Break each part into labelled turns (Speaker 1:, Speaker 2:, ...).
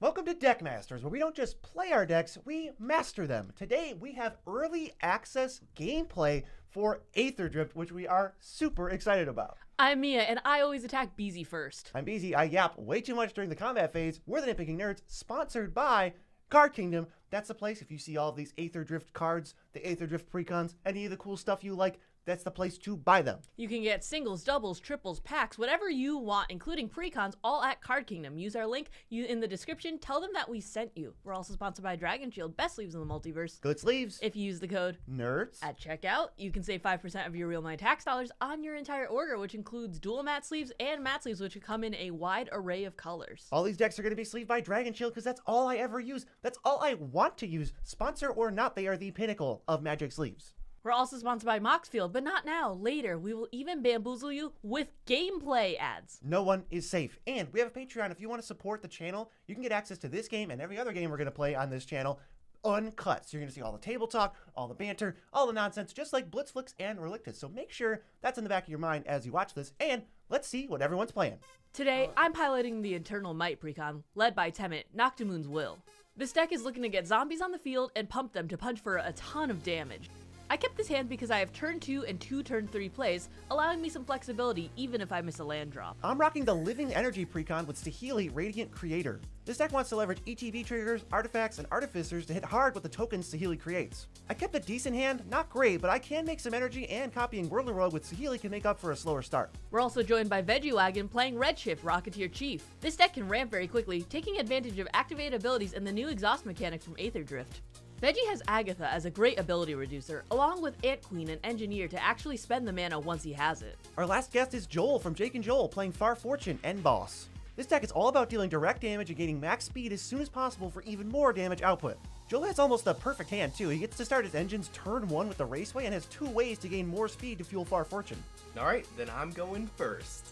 Speaker 1: Welcome to Deckmasters, where we don't just play our decks, we master them. Today, we have early access gameplay for Aetherdrift, which we are super excited about.
Speaker 2: I'm Mia, and I always attack BZ first.
Speaker 1: I'm BZ. I yap way too much during the combat phase. We're the Nitpicking Nerds, sponsored by Card Kingdom. That's the place. If you see all of these Aetherdrift cards, the Aetherdrift Precons, any of the cool stuff you like, that's the place to buy them.
Speaker 2: You can get singles, doubles, triples, packs, whatever you want, including precons, all at Card Kingdom. Use our link in the description. Tell them that we sent you. We're also sponsored by Dragon Shield, best sleeves in the multiverse.
Speaker 1: Good sleeves.
Speaker 2: If you use the code
Speaker 1: NERDS
Speaker 2: at checkout, you can save 5% of your real money tax dollars on your entire order, which includes dual matte sleeves and matte sleeves, which come in a wide array of colors.
Speaker 1: All these decks are going to be sleeved by Dragon Shield because that's all I ever use. That's all I want to use. Sponsor or not, they are the pinnacle of Magic sleeves.
Speaker 2: We're also sponsored by Moxfield, but not now. Later, we will even bamboozle you with gameplay ads.
Speaker 1: No one is safe. And we have a Patreon. If you want to support the channel, you can get access to this game and every other game we're going to play on this channel uncut. So you're going to see all the table talk, all the banter, all the nonsense, just like Blitzflix and Relictus. So make sure that's in the back of your mind as you watch this. And let's see what everyone's playing.
Speaker 2: Today, I'm piloting the Eternal Might Precon, led by Temmet, Noctimoon's Will. This deck is looking to get zombies on the field and pump them to punch for a ton of damage. I kept this hand because I have turn 2 and 2 turn 3 plays, allowing me some flexibility even if I miss a land drop.
Speaker 1: I'm rocking the Living Energy Precon with Saheeli, Radiant Creator. This deck wants to leverage ETB triggers, artifacts, and artificers to hit hard with the tokens Saheeli creates. I kept a decent hand, not great, but I can make some energy, and copying Whirling Rogue with Saheeli can make up for a slower start.
Speaker 2: We're also joined by Veggie Wagon playing Redshift, Rocketeer Chief. This deck can ramp very quickly, taking advantage of activated abilities and the new exhaust mechanic from Aetherdrift. Veggie has Agatha as a great ability reducer, along with Ant Queen and Engineer to actually spend the mana once he has it.
Speaker 1: Our last guest is Joel from Jake and Joel playing Far Fortune End Boss. This deck is all about dealing direct damage and gaining max speed as soon as possible for even more damage output. Joel has almost a perfect hand too. He gets to start his engines turn 1 with the Raceway and has 2 ways to gain more speed to fuel Far Fortune.
Speaker 3: Alright, then I'm going first.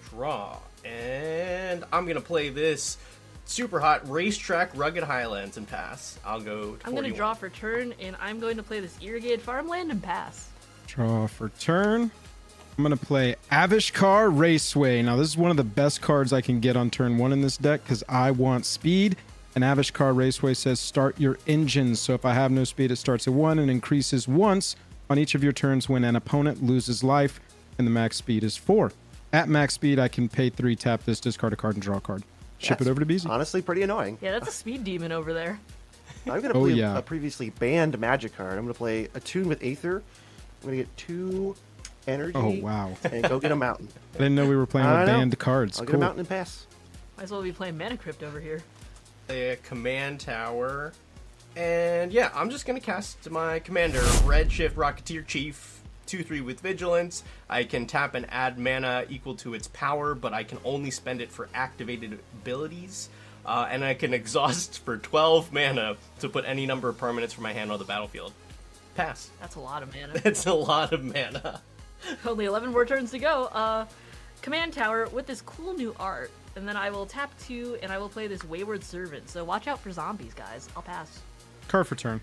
Speaker 3: Draw. And I'm going to play this super hot Racetrack Rugged Highlands and pass. I'll go to 41.
Speaker 2: I'm going to draw for turn, and I'm going to play this Irrigated Farmland and pass.
Speaker 4: Draw for turn. I'm going to play Avishkar Raceway. Now, this is one of the best cards I can get on turn 1 in this deck because I want speed. And Avishkar Raceway says start your engines. So if I have no speed, it starts at 1 and increases once on each of your turns when an opponent loses life, and the max speed is 4. At max speed, I can pay 3, tap this, discard a card, and draw a card. Ship it over to BZ.
Speaker 1: Honestly, pretty annoying.
Speaker 2: Yeah, that's a speed demon over there.
Speaker 1: I'm going to play a previously banned Magic card. I'm going to play Attune with Aether. I'm going to get 2 energy.
Speaker 4: Oh, wow.
Speaker 1: And go get a mountain.
Speaker 4: I didn't know we were playing with banned cards.
Speaker 1: I'll
Speaker 4: cool.
Speaker 1: get a mountain and pass.
Speaker 2: Might as well be playing Mana Crypt over here.
Speaker 3: A command tower. And yeah, I'm just going to cast my commander, Redshift Rocketeer Chief. 2/3 with Vigilance. I can tap and add mana equal to its power, but I can only spend it for activated abilities. And I can exhaust for 12 mana to put any number of permanents from my hand on the battlefield. Pass.
Speaker 2: That's a lot of mana.
Speaker 3: That's a lot of mana.
Speaker 2: Only 11 more turns to go. Command Tower with this cool new art. And then I will tap 2, and I will play this Wayward Servant. So watch out for zombies, guys. I'll pass.
Speaker 4: Card for turn.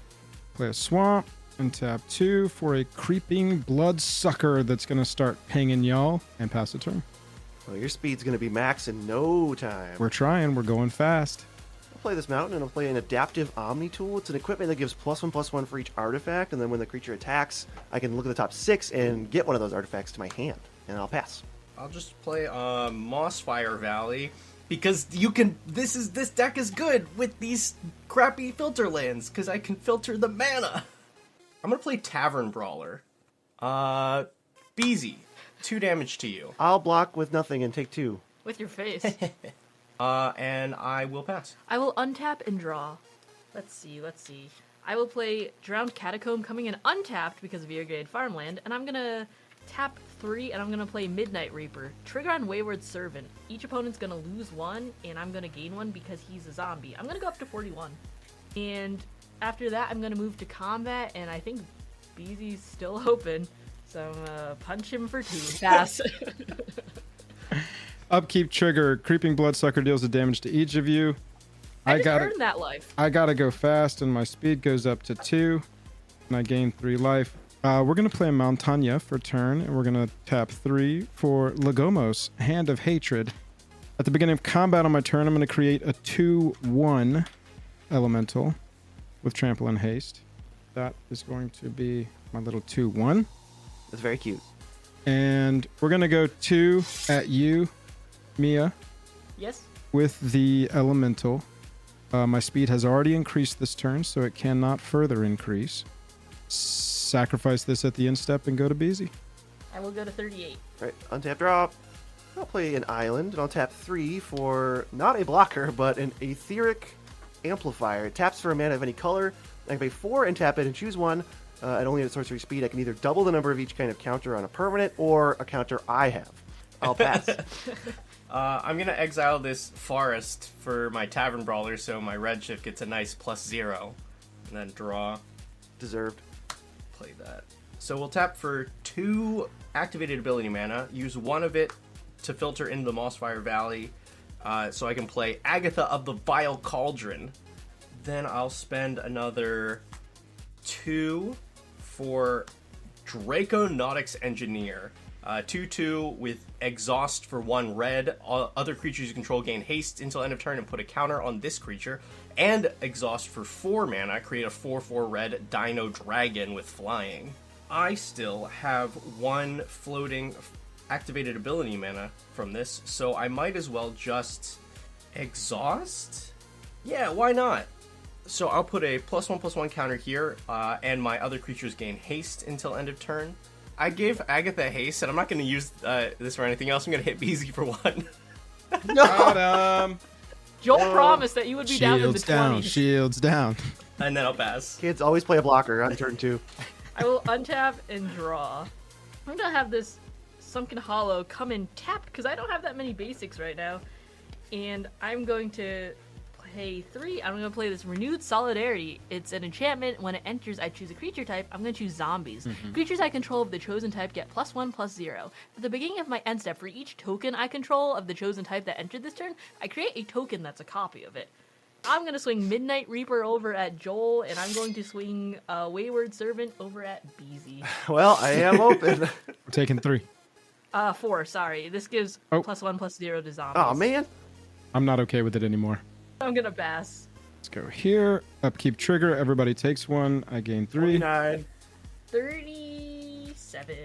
Speaker 4: Play a Swamp. And tap 2 for a Creeping Bloodsucker that's going to start pinging y'all and pass the turn.
Speaker 1: Well, your speed's going to be max in no time.
Speaker 4: We're trying. We're going fast.
Speaker 1: I'll play this mountain and I'll play an Adaptive Omni Tool. It's an equipment that gives +1/+1 for each artifact, and then when the creature attacks, I can look at the top 6 and get one of those artifacts to my hand, and I'll pass.
Speaker 3: I'll just play Mossfire Valley because you can. This deck is good with these crappy filter lands because I can filter the mana. I'm going to play Tavern Brawler. BZ, 2 damage to you.
Speaker 1: I'll block with nothing and take 2.
Speaker 2: With your face.
Speaker 3: And I will pass.
Speaker 2: I will untap and draw. Let's see. I will play Drowned Catacomb coming in untapped because of Irrigated Farmland, and I'm going to tap 3, and I'm going to play Midnight Reaper. Trigger on Wayward Servant. Each opponent's going to lose 1, and I'm going to gain 1 because he's a zombie. I'm going to go up to 41. And after that, I'm going to move to combat, and I think BZ's still open, so I'm going to punch him for 2. Pass.
Speaker 4: Upkeep trigger. Creeping Bloodsucker deals the damage to each of you.
Speaker 2: I just earned that life.
Speaker 4: I got to go fast, and my speed goes up to 2, and I gain 3 life. We're going to play Montagna for turn, and we're going to tap 3 for Lagomos, Hand of Hatred. At the beginning of combat on my turn, I'm going to create a 2/1 elemental with trample and haste. That is going to be my little 2/1.
Speaker 1: That's very cute.
Speaker 4: And we're going to go 2 at you, Mia,
Speaker 2: Yes.
Speaker 4: with the elemental. My speed has already increased this turn, so it cannot further increase. Sacrifice this at the end step and go to Beezy.
Speaker 2: I will go to 38.
Speaker 5: All right, untap drop. I'll play an island, and I'll tap 3 for not a blocker, but an etheric amplifier. It taps for a mana of any color. I can pay 4 and tap it and choose one. And only at sorcery speed, I can either double the number of each kind of counter on a permanent or a counter I have. I'll pass.
Speaker 3: I'm going to exile this forest for my Tavern Brawler, so my Redshift gets a nice +0. And then draw,
Speaker 5: Deserved.
Speaker 3: play that. So we'll tap for 2 activated ability mana, use 1 of it to filter into the Mossfire Valley, so I can play Agatha of the Vile Cauldron. Then I'll spend another 2 for Draconautics Engineer. 2/2 with exhaust for 1 red. Other creatures you control gain haste until end of turn and put a counter on this creature. And exhaust for 4 mana. Create a 4/4 red Dino Dragon with flying. I still have 1 floating activated ability mana from this, so I might as well just exhaust? Yeah, why not? So I'll put a +1/+1 counter here, and my other creatures gain haste until end of turn. I gave Agatha haste, and I'm not going to use this for anything else. I'm going to hit BZ for 1.
Speaker 4: Got him.
Speaker 2: Joel promised that you would be down in the 20s.
Speaker 4: Shields down. Shields down.
Speaker 3: And then I'll pass.
Speaker 5: Kids always play a blocker on turn 2.
Speaker 2: I will untap and draw. I'm gonna have this Sunken Hollow come in tapped because I don't have that many basics right now. And I'm going to play 3. I'm gonna play this Renewed Solidarity. It's an enchantment. When it enters, I choose a creature type. I'm gonna choose zombies. Creatures I control of the chosen type get +1/+0. At the beginning of my end step, for each token I control of the chosen type that entered this turn, I create a token that's a copy of it. I'm going to swing Midnight Reaper over at Joel, and I'm going to swing Wayward Servant over at BZ.
Speaker 5: Well, I am open.
Speaker 4: We're taking 3.
Speaker 2: 4, sorry. This gives +1/+0 to zombies.
Speaker 5: Oh, man.
Speaker 4: I'm not okay with it anymore.
Speaker 2: I'm going to pass.
Speaker 4: Let's go here. Upkeep trigger. Everybody takes 1. I gain 3.
Speaker 5: 49.
Speaker 2: 37.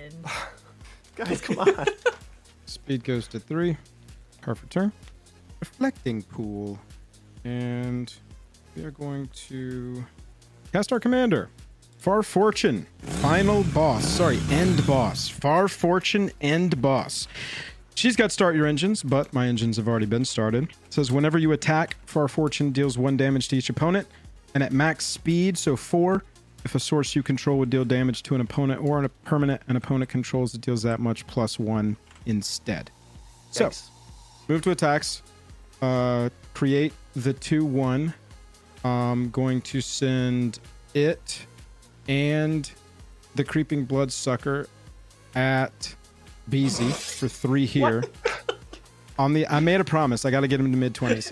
Speaker 5: Guys, come on.
Speaker 4: Speed goes to 3. Perfect turn. Reflecting Pool. And we are going to cast our commander. Far Fortune. Final boss. Sorry, end boss. Far Fortune, end boss. She's got start your engines, but my engines have already been started. It says whenever you attack, Far Fortune deals 1 damage to each opponent. And at max speed, so 4, if a source you control would deal damage to an opponent or a permanent an opponent controls, it deals that much +1 instead.
Speaker 5: Thanks.
Speaker 4: So, move to attacks. Create the 2/1. I'm going to send it and the Creeping Bloodsucker at BZ for 3 here. I made a promise. I got to get him to mid-20s.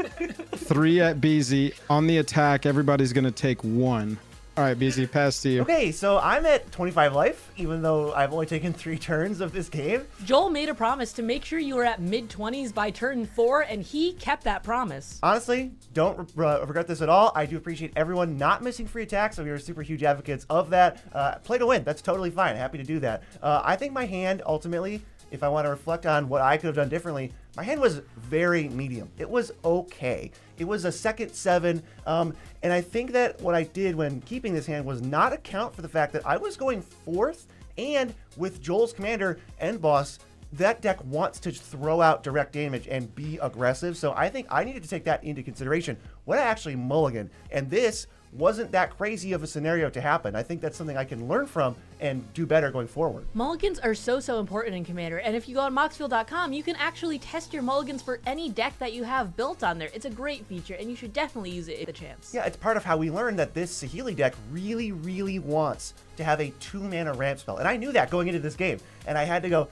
Speaker 4: 3 at BZ. On the attack, everybody's going to take 1. All right, BZ, pass to you.
Speaker 1: Okay, so I'm at 25 life, even though I've only taken 3 turns of this game.
Speaker 6: Joel made a promise to make sure you were at mid-20s by turn 4, and he kept that promise.
Speaker 1: Honestly, don't regret this at all. I do appreciate everyone not missing free attacks, so we are super huge advocates of that. Play to win. That's totally fine. Happy to do that. I think my hand, ultimately, if I want to reflect on what I could have done differently, my hand was very medium. It was okay. It was a second 7, and I think that what I did when keeping this hand was not account for the fact that I was going 4th, and with Joel's commander and boss, that deck wants to throw out direct damage and be aggressive, so I think I needed to take that into consideration when I actually mulligan, and this wasn't that crazy of a scenario to happen. I think that's something I can learn from and do better going forward.
Speaker 6: Mulligans are so important in Commander, and if you go on moxfield.com, you can actually test your mulligans for any deck that you have built on there. It's a great feature, and you should definitely use it if the chance.
Speaker 1: Yeah, it's part of how we learned that this Saheeli deck really, really wants to have a 2-mana ramp spell, and I knew that going into this game, and I had to go,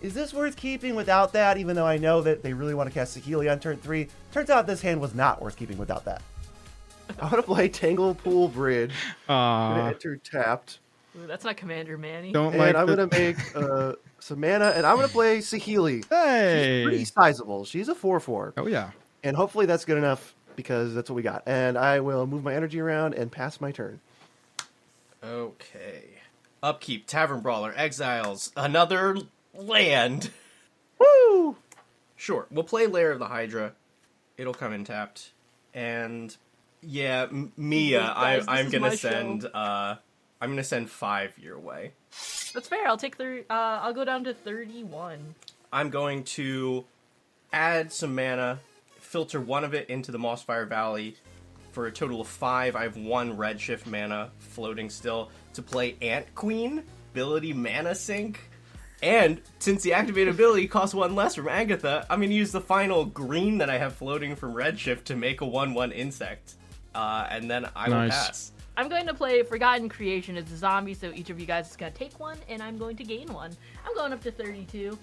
Speaker 1: is this worth keeping without that, even though I know that they really want to cast Saheeli on turn 3. Turns out this hand was not worth keeping without that.
Speaker 5: I want to play Tangle Pool Bridge. I'm going to enter tapped.
Speaker 2: Ooh, that's not Commander Manny.
Speaker 4: Don't
Speaker 5: And
Speaker 4: like
Speaker 5: I'm
Speaker 4: the-
Speaker 5: going to make some mana, and I'm going to play Saheeli. She's pretty
Speaker 4: Hey.
Speaker 5: sizable. She's a 4/4.
Speaker 4: Oh yeah.
Speaker 5: And hopefully that's good enough because that's what we got. And I will move my energy around and pass my turn.
Speaker 3: Okay. Upkeep, Tavern Brawler, Exiles, another land.
Speaker 5: Woo!
Speaker 3: Sure, we'll play Lair of the Hydra. It'll come in tapped. And yeah, Mia,
Speaker 2: Guys, this
Speaker 3: I'm
Speaker 2: is
Speaker 3: gonna
Speaker 2: my
Speaker 3: send
Speaker 2: show.
Speaker 3: I'm gonna send 5 your way.
Speaker 2: That's fair. I'll take I'll go down to 31.
Speaker 3: I'm going to add some mana, filter one of it into the Mossfire Valley for a total of 5. I have 1 Redshift mana floating still to play Ant Queen, ability mana sink. And since the activated ability costs 1 less from Agatha, I'm going to use the final green that I have floating from Redshift to make a 1/1 insect. And then I will
Speaker 4: Nice.
Speaker 3: pass.
Speaker 2: I'm going to play Forgotten Creation. It's a zombie, so each of you guys is going to take one, and I'm going to gain one. I'm going up to 32.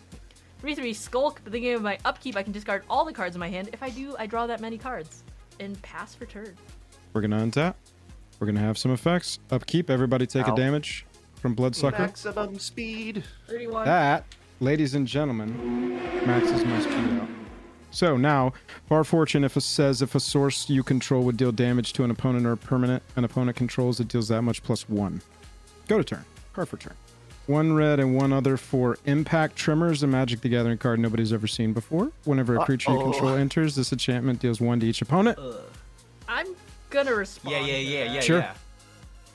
Speaker 2: 3/3 Skulk, but thinking of my upkeep, I can discard all the cards in my hand. If I do, I draw that many cards. And pass for turn.
Speaker 4: We're gonna untap. We're gonna have some effects. Upkeep. Everybody take
Speaker 5: Ow.
Speaker 4: a damage from Bloodsucker.
Speaker 5: Maximum speed.
Speaker 2: 31.
Speaker 4: That, ladies and gentlemen, maxes my speed out. So now, Far Fortune says if a source you control would deal damage to an opponent or a permanent an opponent controls, it deals that much plus 1. Go to turn. Card for turn. 1 red and 1 other for Impact Tremors, a Magic the Gathering card nobody's ever seen before. Whenever a creature you control enters, this enchantment deals 1 to each opponent.
Speaker 2: I'm going to respond.
Speaker 3: Yeah.
Speaker 4: Sure.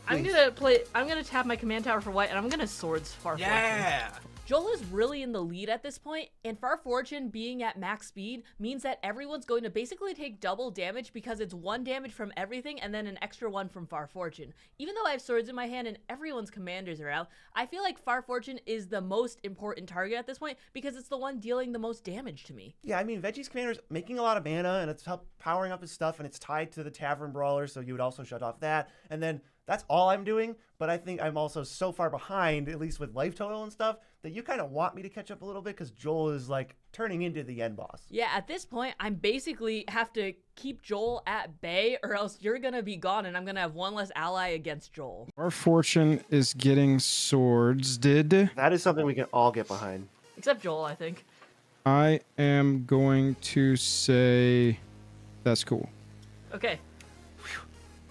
Speaker 2: I'm gonna tap my command tower for white, and I'm gonna swords Far Fortune.
Speaker 3: Yeah.
Speaker 6: Joel is really in the lead at this point, and Far Fortune being at max speed means that everyone's going to basically take double damage because it's 1 damage from everything and then an extra 1 from Far Fortune. Even though I have swords in my hand and everyone's commanders are out, I feel like Far Fortune is the most important target at this point because it's the one dealing the most damage to me.
Speaker 1: Yeah, I mean, Veggie's commander's making a lot of mana, and it's powering up his stuff, and it's tied to the Tavern Brawler, so you would also shut off that. And then that's all I'm doing, but I think I'm also so far behind, at least with life total and stuff, that you kind of want me to catch up a little bit because Joel is, like, turning into the end boss.
Speaker 6: Yeah, at this point, I'm basically have to keep Joel at bay or else you're going to be gone and I'm going to have 1 less ally against Joel.
Speaker 4: Far Fortune is getting swords.
Speaker 5: That is something we can all get behind.
Speaker 2: Except Joel, I think.
Speaker 4: I am going to say that's cool.
Speaker 2: Okay.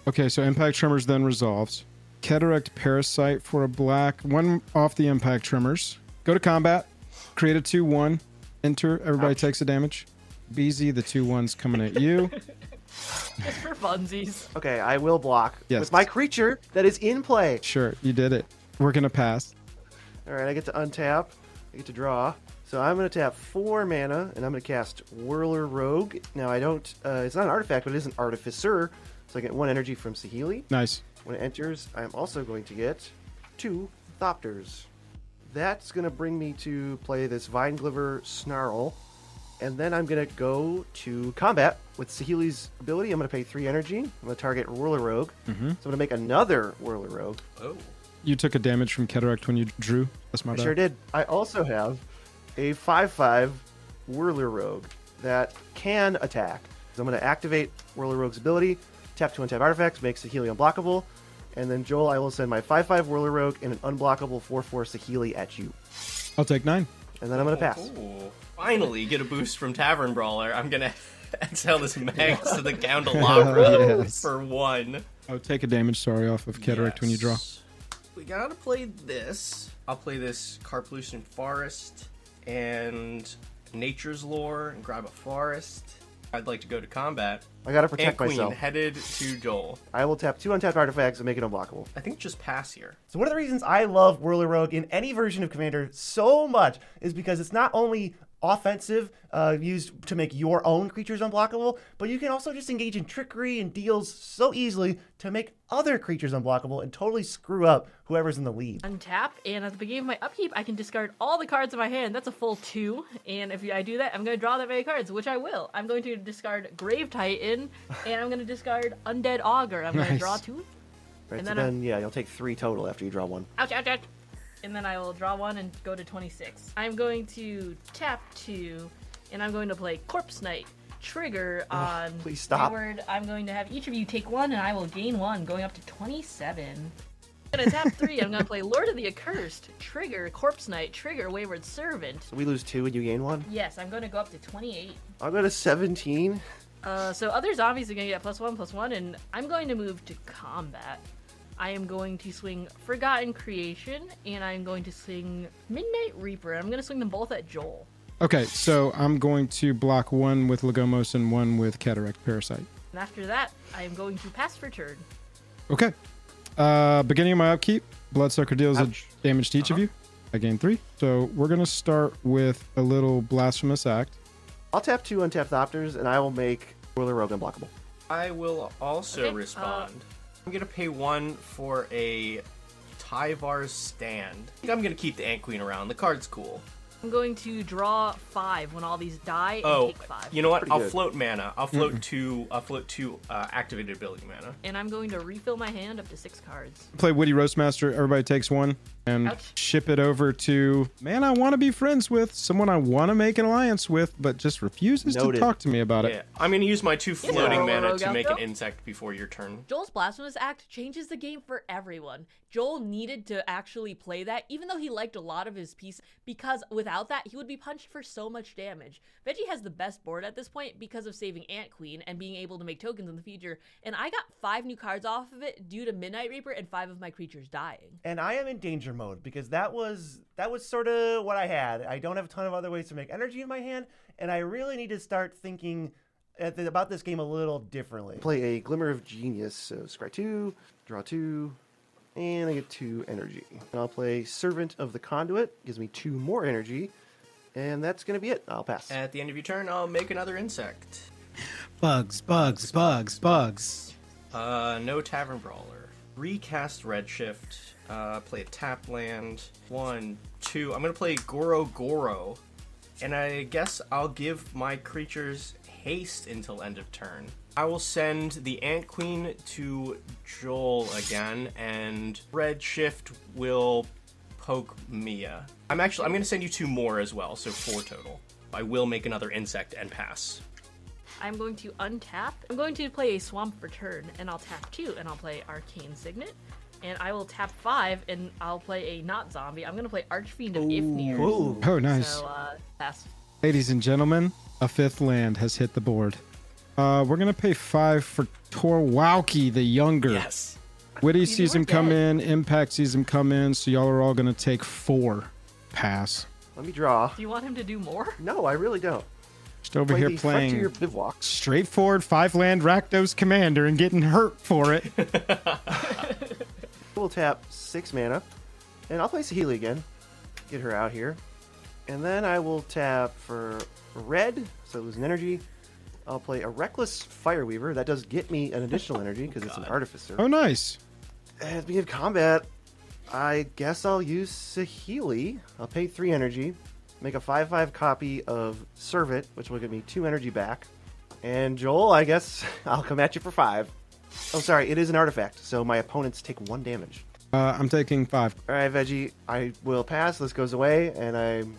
Speaker 4: Okay, so Impact Tremors then resolves. Cataract Parasite for a black. 1 off the Impact Tremors. Go to combat. Create a 2/1. Enter. Everybody
Speaker 5: Ouch.
Speaker 4: takes a damage. BZ, the 2/1's coming at you.
Speaker 2: Just for funsies.
Speaker 5: Okay, I will block
Speaker 4: Yes.
Speaker 5: with my creature that is in play.
Speaker 4: Sure, you did it. We're going to pass.
Speaker 5: All right, I get to untap. I get to draw. So I'm going to tap 4 mana, and I'm going to cast Whirler Rogue. Now, I don't... it's not an artifact, but it is an Artificer. So I get 1 energy from Saheeli.
Speaker 4: Nice.
Speaker 5: When it enters, I'm also going to get 2 Thopters. That's going to bring me to play this Vinegliver Snarl. And then I'm going to go to combat with Saheeli's ability. I'm going to pay 3 energy. I'm going to target Whirler Rogue. So I'm going to make another Whirler Rogue.
Speaker 3: Oh.
Speaker 4: You took a damage from Cataract when you drew. That's my
Speaker 5: I
Speaker 4: bad.
Speaker 5: sure did. I also have a 5/5 Whirler Rogue that can attack. So I'm going to activate Whirler Rogue's ability, tap 2 untap artifacts, make Saheeli unblockable, and then Joel, I will send my 5/5 Whirler Rogue and an unblockable 4/4 Saheeli at you.
Speaker 4: I'll take 9.
Speaker 5: And then I'm going to pass.
Speaker 3: Ooh. Finally get a boost from Tavern Brawler. I'm gonna exhale this Max to the Candelabra
Speaker 4: Yes.
Speaker 3: for 1.
Speaker 4: I'll take a damage, sorry, off of Cataract when you draw.
Speaker 3: Yes. We gotta play this. I'll play this Carplucent Forest and Nature's Lore and grab a forest. I'd like to go to combat.
Speaker 5: I got to
Speaker 3: And
Speaker 5: protect
Speaker 3: Queen
Speaker 5: myself.
Speaker 3: headed to Joel.
Speaker 5: I will tap 2 untapped artifacts and make it unblockable.
Speaker 3: I think just pass here.
Speaker 1: So one of the reasons I love Whirler Rogue in any version of Commander so much is because it's not only offensive, used to make your own creatures unblockable, but you can also just engage in trickery and deals so easily to make other creatures unblockable and totally screw up whoever's in the lead.
Speaker 2: Untap, and at the beginning of my upkeep, I can discard all the cards in my hand. That's a full 2, and if I do that, I'm going to draw that many cards, which I will. I'm going to discard Grave Titan, and I'm going to discard Undead Augur. I'm going to
Speaker 4: Nice.
Speaker 2: draw 2.
Speaker 5: Right,
Speaker 2: And
Speaker 5: so
Speaker 2: then
Speaker 5: then, yeah, you'll take 3 total after you draw 1.
Speaker 2: Ouch, ouch, ouch. And then I will draw 1 and go to 26. I'm going to tap 2, and I'm going to play Corpse Knight. Trigger on
Speaker 5: please stop.
Speaker 2: Wayward. I'm going to have each of you take 1, and I will gain 1, going up to 27. I'm gonna tap 3. I'm gonna play Lord of the Accursed, trigger Corpse Knight, trigger Wayward Servant.
Speaker 5: So we lose 2 and you gain 1.
Speaker 2: Yes, I'm gonna go up to 28.
Speaker 5: I'll go to 17.
Speaker 2: So other zombies are gonna get +1/+1, and I'm going to move to combat. I am going to swing Forgotten Creation, and I'm going to swing Midnight Reaper. I'm gonna swing them both at Joel.
Speaker 4: Okay, so I'm going to block 1 with Lagomos and 1 with Cataract Parasite.
Speaker 2: And after that, I am going to pass for turn.
Speaker 4: Okay. Beginning of my upkeep, Bloodsucker deals a damage to each of you. I gain 3. So we're going to start with a little Blasphemous Act.
Speaker 5: I'll tap 2 untap Thopters, and I will make Boiler Rogue unblockable.
Speaker 3: I will also
Speaker 2: Okay,
Speaker 3: respond. I'm gonna pay 1 for a Tyvar's Stand. I think I'm gonna keep the Ant Queen around. The card's cool.
Speaker 2: I'm going to draw 5 when all these die and
Speaker 3: Oh,
Speaker 2: take 5.
Speaker 3: you know what?
Speaker 5: Pretty
Speaker 3: I'll
Speaker 5: good.
Speaker 3: float mana. I'll float 2. I'll float 2 activated ability mana.
Speaker 2: And I'm going to refill my hand up to 6 cards.
Speaker 4: Play Witty Roastmaster. Everybody takes 1 and
Speaker 2: Ouch.
Speaker 4: ship it over to man I want to be friends with, someone I want to make an alliance with, but just refuses
Speaker 5: Noted.
Speaker 4: to talk to me about
Speaker 3: Yeah,
Speaker 4: it.
Speaker 3: I'm gonna use my 2 floating
Speaker 2: roll a
Speaker 3: mana
Speaker 2: rogue
Speaker 3: to
Speaker 2: out,
Speaker 3: make an
Speaker 2: though?
Speaker 3: insect before your turn.
Speaker 6: Joel's Blasphemous Act changes the game for everyone. Joel needed to actually play that, even though he liked a lot of his pieces, because without that, he would be punched for so much damage. Veggie has the best board at this point because of saving Ant Queen and being able to make tokens in the future, and I got 5 new cards off of it due to Midnight Reaper and 5 of my creatures dying.
Speaker 1: And I am in danger mode because that was sort of what I had. I don't have a ton of other ways to make energy in my hand, and I really need to start thinking about this game a little differently.
Speaker 5: Play a Glimmer of Genius, so scry 2, draw 2, and I get 2 energy. And I'll play Servant of the Conduit, gives me 2 more energy, and that's going to be it. I'll pass.
Speaker 3: At the end of your turn, I'll make another insect.
Speaker 7: Bugs.
Speaker 3: No Tavern Brawler. Recast Redshift. Play a tap land. 1, 2. I'm gonna play Goro, and I guess I'll give my creatures haste until end of turn. I will send the Ant Queen to Joel again, and Redshift will poke Mia. I'm gonna send you 2 more as well, so 4 total. I will make another insect and pass.
Speaker 2: I'm going to untap. I'm going to play a Swamp for turn, and I'll tap 2, and I'll play Arcane Signet. And I will tap 5, and I'll play a not zombie. I'm going to play Archfiend of Ifnir.
Speaker 5: Ooh.
Speaker 4: Oh, nice.
Speaker 2: So, pass.
Speaker 4: Ladies and gentlemen, a 5th land has hit the board. We're going to pay 5 for Torwalki the Younger.
Speaker 3: Yes.
Speaker 4: Witty
Speaker 2: You
Speaker 4: sees
Speaker 2: were
Speaker 4: him come
Speaker 2: dead.
Speaker 4: in, Impact sees him come in, so y'all are all going to take 4. Pass.
Speaker 5: Let me draw.
Speaker 2: Do you want him to do more?
Speaker 5: No, I really don't.
Speaker 4: Just over
Speaker 5: Play
Speaker 4: here
Speaker 5: the
Speaker 4: playing
Speaker 5: Frontier Bivouac.
Speaker 4: straightforward 5-land Rakdos Commander and getting hurt for it.
Speaker 5: We'll tap 6 mana, and I'll play Saheeli again. Get her out here. And then I will tap for red, so lose an energy. I'll play a Reckless Fireweaver. That does get me an additional energy because it's an Artificer.
Speaker 4: Oh, nice.
Speaker 5: And at the beginning of combat, I guess I'll use Saheeli. I'll pay 3 energy, make a 5/5 copy of Servant, which will give me 2 energy back. And Joel, I guess I'll come at you for 5. Oh, sorry, it is an artifact, so my opponents take 1 damage.
Speaker 4: I'm taking 5.
Speaker 5: All right, Veggie, I will pass. This goes away, and I'm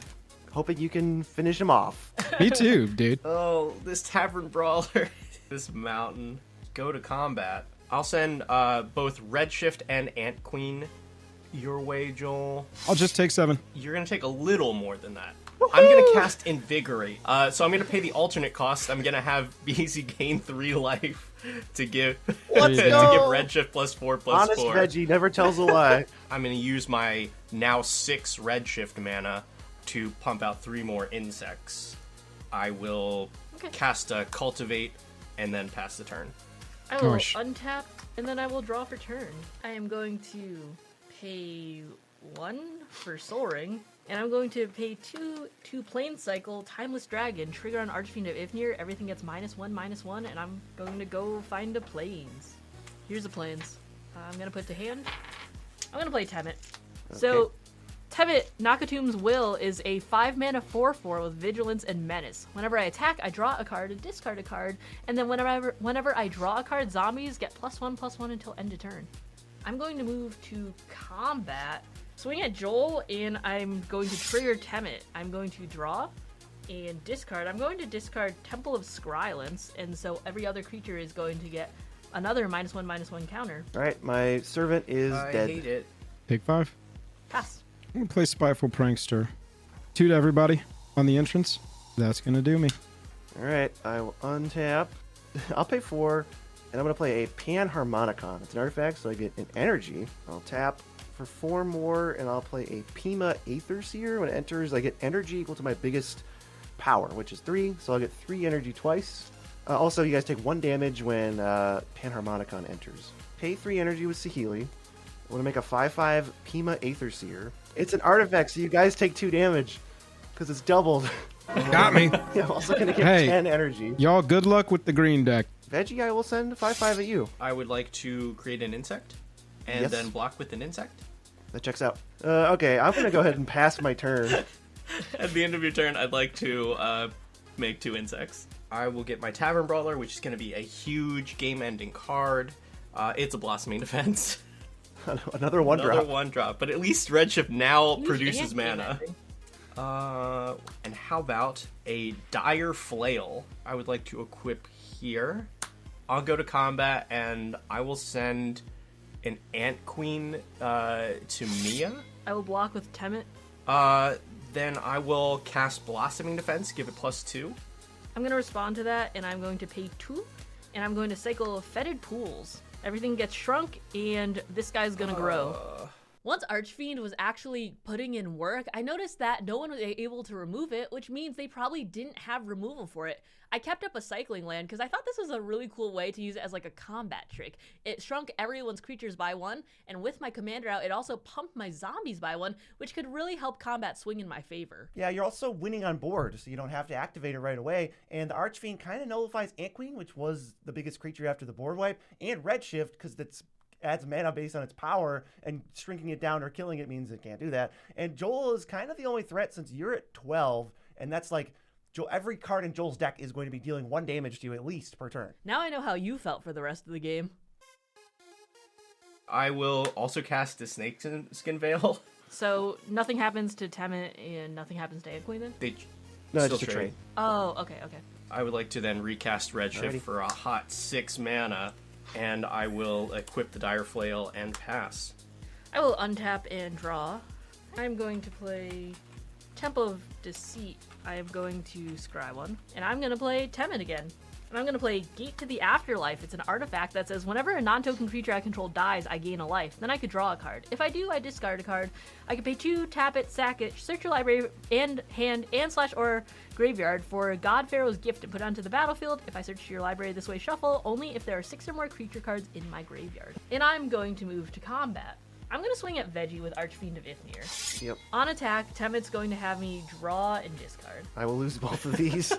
Speaker 5: hoping you can finish him off.
Speaker 4: Me too, dude.
Speaker 3: Oh, this Tavern Brawler. This mountain. Go to combat. I'll send both Redshift and Ant Queen your way, Joel.
Speaker 4: I'll just take 7.
Speaker 3: You're going to take a little more than that. I'm going to cast Invigorate. So I'm going to pay the alternate cost. I'm going to have BZ gain 3 life to give
Speaker 4: Let's
Speaker 3: to give
Speaker 5: go.
Speaker 3: Redshift +4/+4.
Speaker 5: Honest Veggie never tells a lie.
Speaker 3: I'm going to use my now 6 Redshift mana to pump out 3 more insects. I will cast Cultivate and then pass the turn.
Speaker 2: I will
Speaker 4: Gosh.
Speaker 2: untap, and then I will draw for turn. I am going to pay 1 for Soul Ring, and I'm going to pay 2 to Plane Cycle, Timeless Dragon, trigger on Archfiend of Ifnir, everything gets -1/-1, and I'm going to go find a Plains. Here's the Plains. I'm going to put to hand. I'm going to play Temmet. So, Temmet, Nakatum's Will is a 5-mana 4/4 with Vigilance and Menace. Whenever I attack, I draw a card and discard a card, and then whenever I draw a card, zombies get +1/+1 until end of turn. I'm going to move to combat, swing at Joel, and I'm going to trigger Temmet. I'm going to draw and discard. I'm going to discard Temple of Scrylance, and so every other creature is going to get Another -1/-1 counter.
Speaker 5: All right, my servant is
Speaker 3: I
Speaker 5: dead.
Speaker 3: hate it.
Speaker 4: Take 5.
Speaker 2: Pass.
Speaker 4: I'm gonna play Spiteful Prankster. 2 to everybody on the entrance. That's gonna do me.
Speaker 5: All right, I will untap. I'll pay 4, and I'm going to play a Panharmonicon. It's an artifact, so I get an energy. I'll tap for 4 more, and I'll play a Pima Aetherseer. When it enters, I get energy equal to my biggest power, which is 3, so I'll get 3 energy twice. Also, you guys take 1 damage when Panharmonicon enters. Pay 3 energy with Saheeli. I want to make a 5/5 Pima Aetherseer. It's an artifact, so you guys take 2 damage, because it's doubled.
Speaker 4: Got me.
Speaker 5: Yeah, I'm also going to get
Speaker 4: Hey.
Speaker 5: 10 energy.
Speaker 4: Y'all, good luck with the green deck.
Speaker 5: Veggie, I will send 5/5 at you.
Speaker 3: I would like to create an insect and
Speaker 5: Yes.
Speaker 3: then block with an insect.
Speaker 5: That checks out. Okay, I'm going to go ahead and pass my turn.
Speaker 3: At the end of your turn, I'd like to make 2 insects. I will get my Tavern Brawler, which is going to be a huge game-ending card. It's a Blossoming Defense.
Speaker 5: Another 1-drop.
Speaker 3: Another 1-drop, but at least Redshift now
Speaker 2: Huge
Speaker 3: produces
Speaker 2: and
Speaker 3: mana.
Speaker 2: game-ending.
Speaker 3: And how about a Dire Flail? I would like to equip here. I'll go to combat, and I will send an Ant Queen to Mia.
Speaker 2: I will block with Temmet.
Speaker 3: Then I will cast Blossoming Defense, give it +2.
Speaker 2: I'm going to respond to that, and I'm going to pay 2, and I'm going to cycle Fetid Pools. Everything gets shrunk, and this guy's going to grow.
Speaker 6: Once Archfiend was actually putting in work, I noticed that no one was able to remove it, which means they probably didn't have removal for it. I kept up a cycling land because I thought this was a really cool way to use it as like a combat trick. It shrunk everyone's creatures by 1, and with my commander out, it also pumped my zombies by 1, which could really help combat swing in my favor.
Speaker 1: Yeah, you're also winning on board, so you don't have to activate it right away. And the Archfiend kind of nullifies Ant Queen, which was the biggest creature after the board wipe, and Redshift, because that's adds mana based on its power, and shrinking it down or killing it means it can't do that. And Joel is kind of the only threat since you're at 12, and that's like every card in Joel's deck is going to be dealing 1 damage to you at least per turn.
Speaker 6: Now I know how you felt for the rest of the game.
Speaker 3: I will also cast a Snake Skin Veil.
Speaker 2: So nothing happens to Temmet, and nothing happens to Ant Queen then?
Speaker 3: They
Speaker 5: No,
Speaker 3: still
Speaker 5: it's just a trade.
Speaker 2: Oh, okay.
Speaker 3: I would like to then recast Redshift
Speaker 5: Alrighty.
Speaker 3: for a hot 6 mana, and I will equip the Dire Flail and pass.
Speaker 2: I will untap and draw. I'm going to play Temple of Deceit. I am going to scry 1. And I'm going to play Temmet again. And I'm going to play Gate to the Afterlife. It's an artifact that says whenever a non-token creature I control dies, I gain a life. Then I could draw a card. If I do, I discard a card. I can pay 2, tap it, sack it, search your library and hand and / or graveyard for God Pharaoh's Gift and put it onto the battlefield. If I search your library this way, shuffle only if there are 6 or more creature cards in my graveyard. And I'm going to move to combat. I'm going to swing at Veggie with Archfiend of Ithmir.
Speaker 5: Yep.
Speaker 2: On attack, Temmet's going to have me draw and discard.
Speaker 5: I will lose both of these.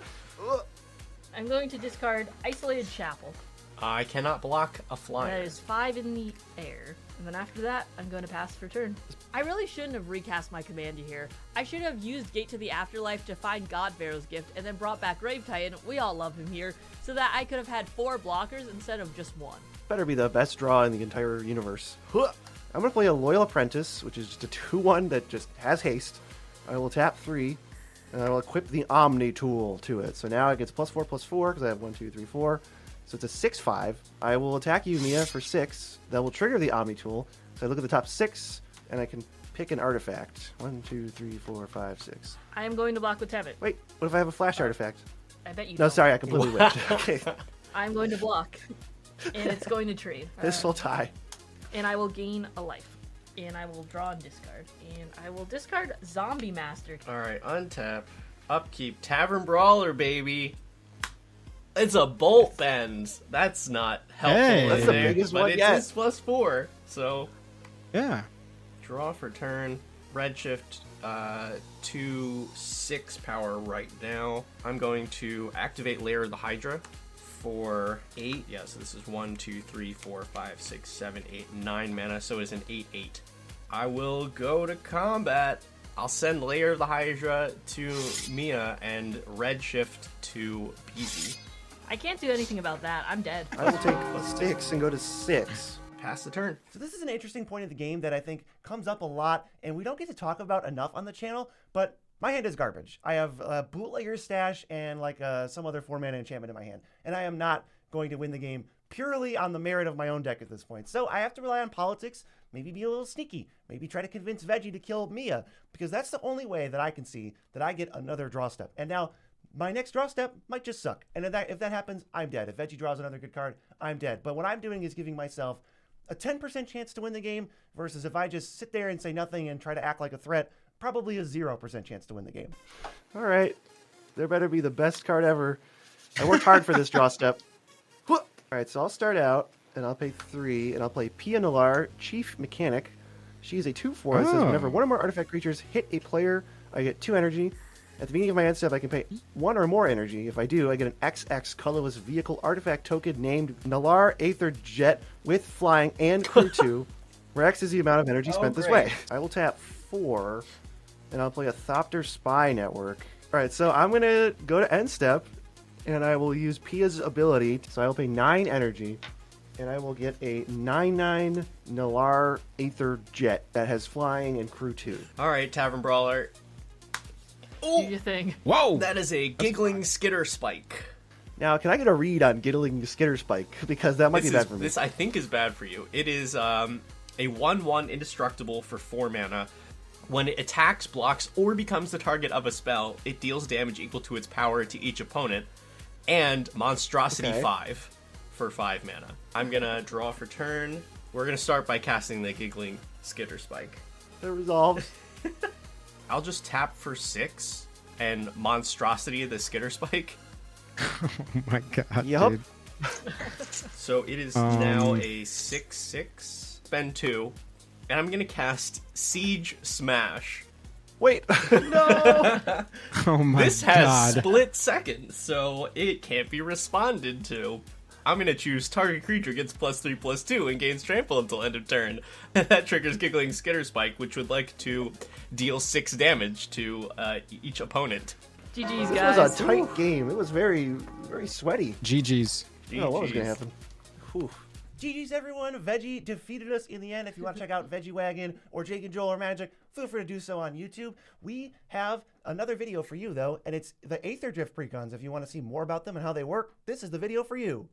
Speaker 2: I'm going to discard Isolated Chapel.
Speaker 3: I cannot block a
Speaker 2: That
Speaker 3: flyer.
Speaker 2: is 5 in the air. And then after that, I'm going to pass for turn.
Speaker 6: I really shouldn't have recast my commander here. I should have used Gate to the Afterlife to find God Pharaoh's Gift and then brought back Grave Titan, we all love him here, so that I could have had 4 blockers instead of just 1.
Speaker 5: Better be the best draw in the entire universe. I'm going to play a Loyal Apprentice, which is just a 2/1 that just has haste. I will tap 3, and I will equip the Omni Tool to it. So now it gets +4/+4, because I have 1, 2, 3, 4. So it's a 6/5. I will attack you, Mia, for 6. That will trigger the Omni Tool. So I look at the top 6, and I can pick an artifact. 1, 2, 3, 4, 5, 6.
Speaker 2: I am going to block with Temmet.
Speaker 5: Wait, what if I have a flash artifact?
Speaker 2: I bet you
Speaker 5: No,
Speaker 2: don't.
Speaker 5: sorry, I completely whipped. Okay,
Speaker 2: I'm going to block. And it's going to trade.
Speaker 5: this will tie.
Speaker 2: And I will gain a life. And I will draw and discard. And I will discard Zombie Master.
Speaker 3: Alright, untap. Upkeep. Tavern Brawler, baby. It's a Bolt Bends. That's not helpful.
Speaker 4: Hey.
Speaker 3: in
Speaker 4: That's
Speaker 5: the
Speaker 3: there,
Speaker 5: biggest
Speaker 3: but
Speaker 5: one
Speaker 3: it's
Speaker 5: yet.
Speaker 3: his +4. So,
Speaker 4: Yeah.
Speaker 3: draw for turn. Redshift 2/6 power right now. I'm going to activate Lair of the Hydra for 8. Yeah, so this is 1, 2, 3, 4, 5, 6, 7, 8, 9 mana. So it's an 8/8. I will go to combat. I'll send Lair of the Hydra to Mia and Redshift to Peasy.
Speaker 2: I can't do anything about that. I'm dead.
Speaker 5: I will take a 6 and go to 6.
Speaker 3: Pass the turn.
Speaker 1: So this is an interesting point of the game that I think comes up a lot, and we don't get to talk about enough on the channel, but my hand is garbage. I have a Bootlegger stash and like some other 4-mana enchantment in my hand, and I am not going to win the game purely on the merit of my own deck at this point. So I have to rely on politics, maybe be a little sneaky, maybe try to convince Veggie to kill Mia, because that's the only way that I can see that I get another draw step. And now, my next draw step might just suck. And if that happens, I'm dead. If Veggie draws another good card, I'm dead. But what I'm doing is giving myself a 10% chance to win the game versus if I just sit there and say nothing and try to act like a threat, probably a 0% chance to win the game.
Speaker 5: All right. There better be the best card ever. I worked hard for this draw step. All right, so I'll start out, and I'll pay 3, and I'll play Pia Nalar, Chief Mechanic. She's a 2/4 that says whenever one or more artifact creatures hit a player, I get 2 energy. At the beginning of my end step, I can pay 1 or more energy. If I do, I get an XX colorless vehicle artifact token named Nalar Aetherdrift with flying and crew 2, where X is the amount of energy spent this way. I will tap 4, and I'll play a Thopter Spy Network. All right, so I'm going to go to end step, and I will use Pia's ability. So I will pay 9 energy, and I will get a 9/9 Nalar Aetherdrift that has flying and crew 2.
Speaker 3: All right, Tavern Brawler.
Speaker 2: Do your thing.
Speaker 4: Whoa!
Speaker 3: That is a giggling skitter spike.
Speaker 5: Now, can I get a read on Giggling Skitter Spike? Because that might be bad for me.
Speaker 3: This, I think, is bad for you. It is a 1/1 indestructible for 4 mana. When it attacks, blocks, or becomes the target of a spell, it deals damage equal to its power to each opponent. And Monstrosity 5 for 5 mana. I'm going to draw for turn. We're going to start by casting the Giggling Skitter Spike.
Speaker 5: It resolves.
Speaker 3: I'll just tap for 6 and Monstrosity the Skitter Spike.
Speaker 4: Oh my god,
Speaker 5: Yup.
Speaker 4: dude.
Speaker 3: So it is now a 6/6. Spend 2. And I'm going to cast Siege Smash.
Speaker 5: Wait. No!
Speaker 4: Oh my
Speaker 3: This has
Speaker 4: god.
Speaker 3: split seconds, so it can't be responded to. I'm going to choose target creature gets +3/+2 and gains trample until end of turn. That triggers Giggling Skitter Spike, which would like to deal 6 damage to each opponent.
Speaker 2: GG's,
Speaker 5: This
Speaker 2: guys.
Speaker 5: was a tight game. It was very, very sweaty.
Speaker 4: GG's.
Speaker 5: I don't know what was going to
Speaker 3: GG's.
Speaker 5: happen. Whew.
Speaker 1: GG's everyone. Veggie defeated us in the end. If you want to check out Veggie Wagon or Jake and Joel or Magic, feel free to do so on YouTube. We have another video for you though, and it's the Aetherdrift Precons. If you want to see more about them and how they work, this is the video for you.